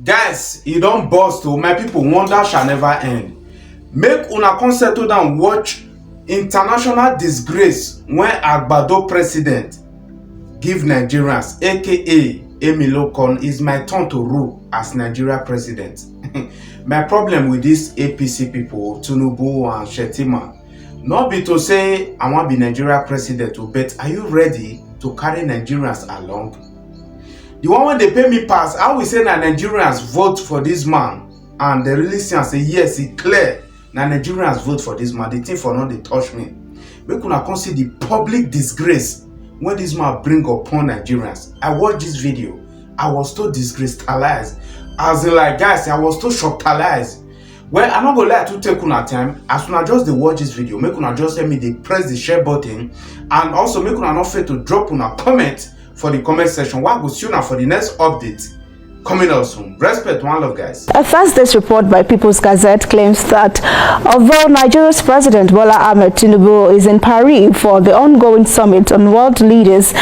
Guys, e don burst o. My people, wonder shall never end. Make una come settle down watch international disgrace when Agbado president give Nigerians, aka Emilokon, is my turn to rule as Nigeria president. My problem with this APC people, TINÜBU and Shettima, not be to say I want to be Nigeria president, but are you ready to carry Nigerians along? The one when they pay me pass, I will say that Nigerians vote for this man, and they really see and say yes, it's clear. Now Nigerians vote for this man. The thing for not they touch me. We could not see the public disgrace when this man bring upon Nigerians. I watched this video. I was so disgraced-alized. As in, like, guys, I was so shocked-alized. Well, I'm not gonna lie to take una time. As soon as just they watch this video, make una just help me they press the share button, and also make una not fail to drop una comment for the comment section. What will soon for the next update coming out soon. Respect, one love, guys. A Thursday's report by People's Gazette claims that although Nigeria's President Bola Ahmed Tinubu is in Paris for the ongoing summit on world leaders,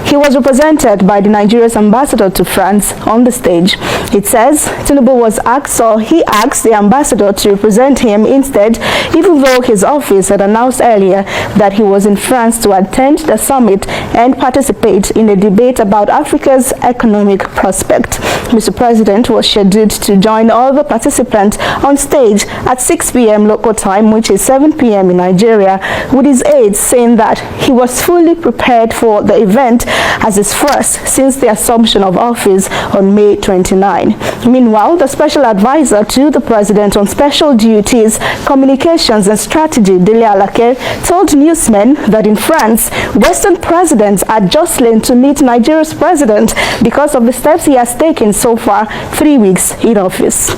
he was represented by the Nigeria's ambassador to France on the stage. It says Tinubu was asked, or he asked the ambassador to represent him instead, even though his office had announced earlier that he was in France to attend the summit and participate in a debate about Africa's economic prospect. Mr. President was scheduled to join all the participants on stage at 6 p.m. local time, which is 7 p.m. in Nigeria, with his aides saying that he was fully prepared for the event as his first since the assumption of office on May 29. Meanwhile, the special advisor to the president on special duties, communications and strategy, Dele Alake, told newsmen that in France, Western presidents are jostling to meet Nigeria's president because of the steps he has taken so far 3 weeks in office.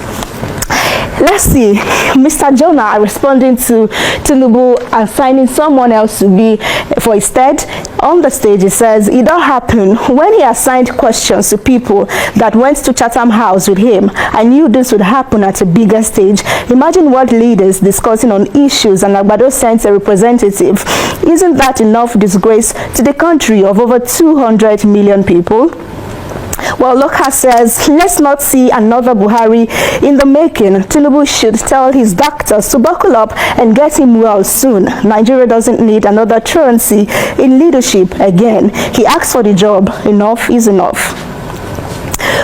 Let's see, Mr. Jonah responding to Tinubu assigning someone else to be for his stead. On the stage, he says it all happened when he assigned questions to people that went to Chatham House with him. I knew this would happen at a bigger stage. Imagine world leaders discussing on issues and Agbado sent a representative. Isn't that enough disgrace to the country of over 200 million people? Well, Loka says, let's not see another Buhari in the making. Tinubu should tell his doctors to buckle up and get him well soon. Nigeria doesn't need another truancy in leadership again. He asked for the job. Enough is enough.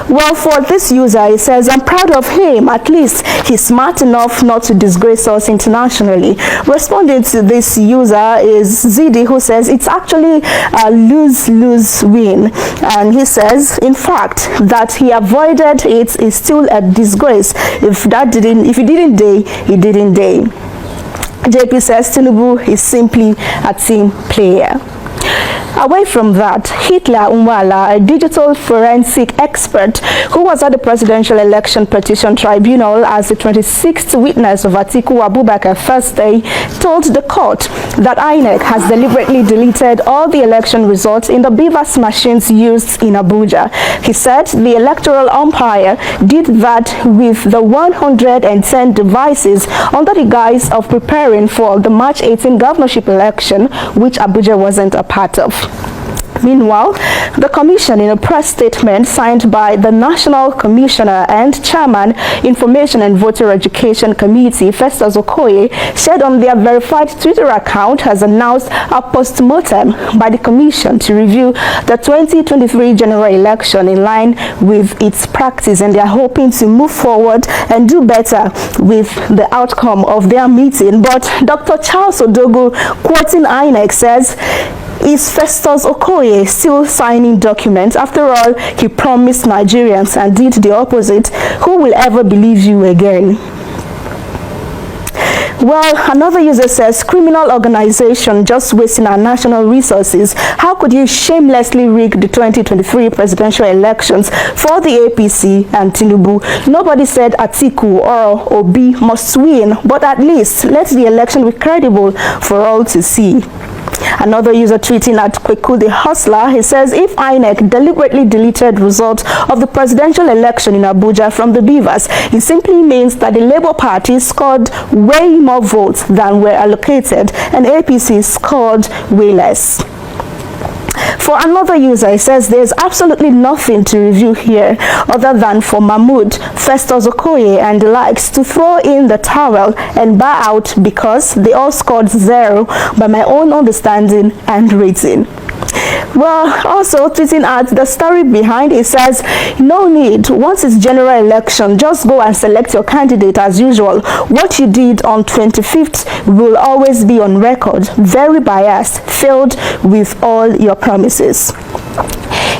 Well, for this user, he says, I'm proud of him. At least he's smart enough not to disgrace us internationally. Responding to this user is Zidi, who says it's actually a lose-lose win. And he says, in fact, that he avoided it is still a disgrace. If he didn't day, he didn't day. JP says Tinubu is simply a team player. Away from that, Hitler Umwala, a digital forensic expert who was at the Presidential Election Petition Tribunal as the 26th witness of Atiku Abubakar Thursday, told the court that INEC has deliberately deleted all the election results in the BVAS machines used in Abuja. He said the electoral umpire did that with the 110 devices under the guise of preparing for the March 18 governorship election, which Abuja wasn't a part of. Meanwhile, the commission, in a press statement signed by the National Commissioner and Chairman, Information and Voter Education Committee, Festus Okoye, shared on their verified Twitter account, has announced a post-mortem by the commission to review the 2023 general election in line with its practice, and they are hoping to move forward and do better with the outcome of their meeting. But Dr. Charles Odogu, quoting INEC, says, is Festus Okoye still signing documents? After all, he promised Nigerians and did the opposite. Who will ever believe you again? Well, another user says, criminal organization just wasting our national resources. How could you shamelessly rig the 2023 presidential elections for the APC and Tinubu? Nobody said Atiku or Obi must win, but at least let the election be credible for all to see. Another user tweeting at Kweku the Hustler, he says, if INEC deliberately deleted results of the presidential election in Abuja from the BVAS, it simply means that the Labour Party scored way more votes than were allocated and APC scored way less. For another user, he says there's absolutely nothing to review here other than for Mahmood, Festus Okoye and the likes to throw in the towel and bow out because they all scored 0 by my own understanding and rating. Well, also tweeting at the story behind, it says, no need. Once it's general election, just go and select your candidate as usual. What you did on 25th will always be on record. Very biased, failed with all your promises.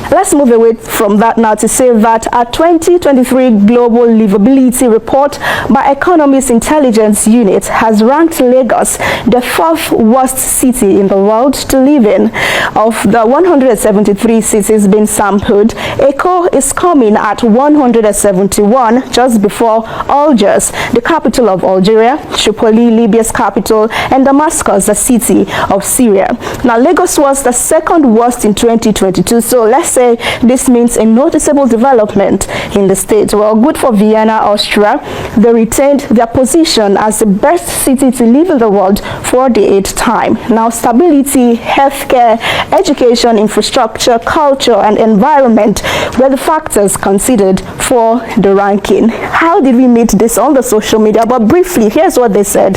Let's move away from that now to say that a 2023 Global Livability Report by Economist Intelligence Unit has ranked Lagos the 4th worst city in the world to live in. Of the 173 cities being sampled, Eko is coming at 171, just before Algiers, the capital of Algeria, Tripoli, Libya's capital, and Damascus, the city of Syria. Now, Lagos was the 2nd worst in 2022, so let's say this means a noticeable development in the state. Well, good for Vienna, Austria. They retained their position as the best city to live in the world for the 8th time. Now, stability, healthcare, education, infrastructure, culture, and environment were the factors considered for the ranking. How did we meet this on the social media? But briefly, here's what they said,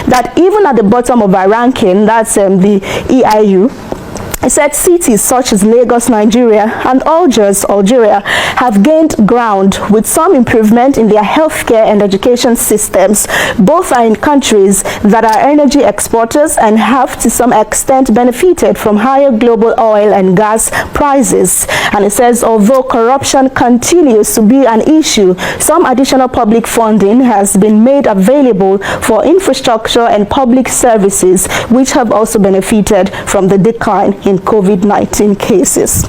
that even at the bottom of our ranking, that's the EIU, it said cities such as Lagos, Nigeria, and Algiers, Algeria, have gained ground with some improvement in their healthcare and education systems. Both are in countries that are energy exporters and have to some extent benefited from higher global oil and gas prices. And it says, although corruption continues to be an issue, some additional public funding has been made available for infrastructure and public services, which have also benefited from the decline in COVID-19 cases.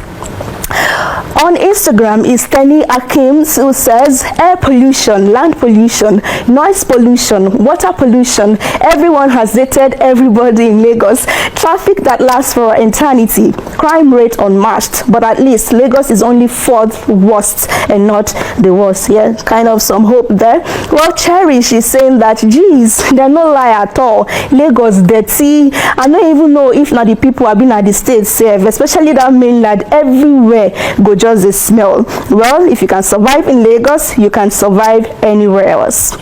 On Instagram is Tenny Akims, who says air pollution, land pollution, noise pollution, water pollution, everyone has dated everybody in Lagos, traffic that lasts for eternity, crime rate unmatched, but at least Lagos is only 4th worst and not the worst. Yeah, kind of some hope there. Well, Cherish is saying that, geez, they're no lie at all. Lagos dirty. I don't even know if not the people have been at the state safe, especially that mainland, everywhere go just the smell. Well, if you can survive in Lagos, you can survive anywhere else.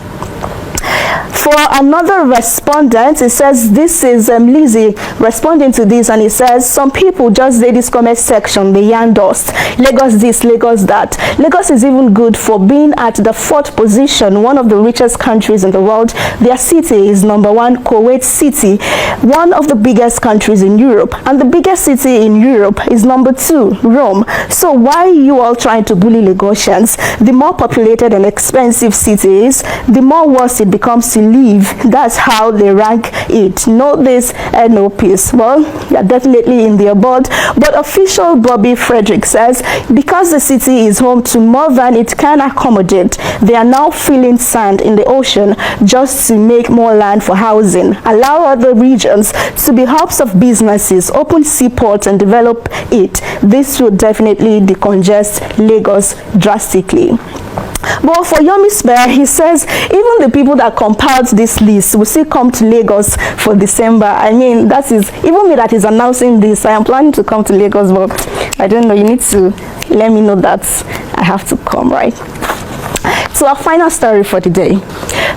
For another respondent, it says, this is Lizzie responding to this, and it says, some people just did this comment section, they yarn dust. Lagos this, Lagos that. Lagos is even good for being at the 4th position, one of the richest countries in the world. Their city is #1, Kuwait City, one of the biggest countries in Europe. And the biggest city in Europe is #2, Rome. So why are you all trying to bully Lagosians? The more populated and expensive city is, the more worse it becomes to live. That's how they rank it. Note this and no peace. Well, you're definitely in the above. But official Bobby Frederick says, because the city is home to more than it can accommodate, they are now filling sand in the ocean just to make more land for housing, allow other regions to be hubs of businesses, open seaports and develop it. This will definitely decongest Lagos drastically. But for Yomi Spare, he says even the people that compiled this list will still come to Lagos for December. I mean, that is, even me that is announcing this, I am planning to come to Lagos, but I don't know, you need to let me know that I have to come, right? So our final story for today.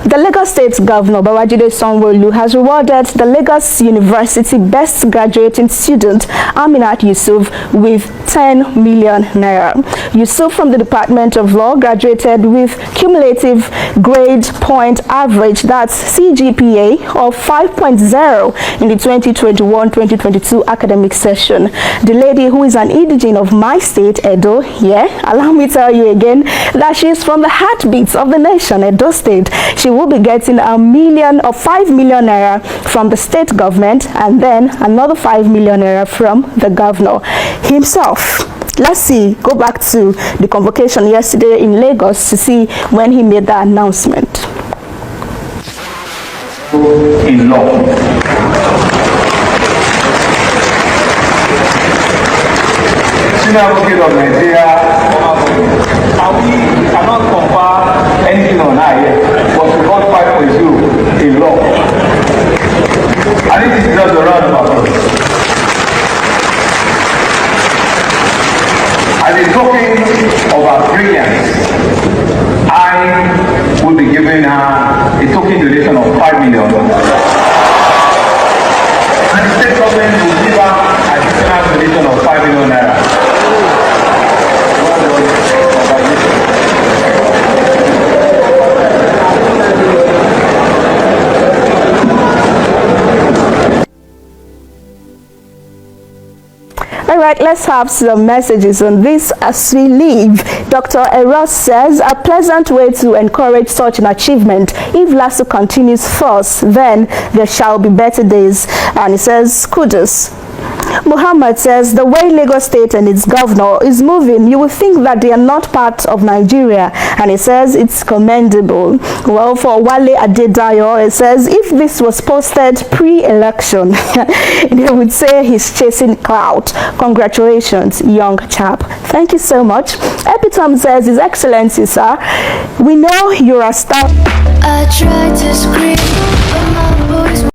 The Lagos State Governor, Babajide Sanwo-Olu, has rewarded the Lagos University Best Graduating Student, Aminat Yusuf, with 10 million naira. Yusuf from the Department of Law graduated with cumulative grade point average, that's CGPA, of 5.0 in the 2021-2022 academic session. The lady, who is an indigene of my state, Edo, allow me to tell you again that she is from the heartbeats of the nation, Edo State. She will be getting 5 million naira from the state government, and then another 5 million naira from the governor himself. Let's see, go back to the convocation yesterday in Lagos to see when he made that announcement. In law, Senior Advocate of Nigeria, we cannot compare anything on high, but we got 5.0 in law. And it is just a round of applause. let's have some messages on this as we leave. Dr. Eros says a pleasant way to encourage such an achievement. If LASU continues first, then there shall be better days. And he says, kudos. Muhammad says the way Lagos State and its governor is moving, you would think that they are not part of Nigeria, and he says it's commendable. Well, for Wale Adedayo, it says if this was posted pre-election, they would say he's chasing clout. Congratulations, young chap. Thank you so much. Epitom says, His Excellency, sir, we know you're a star. I tried to scream.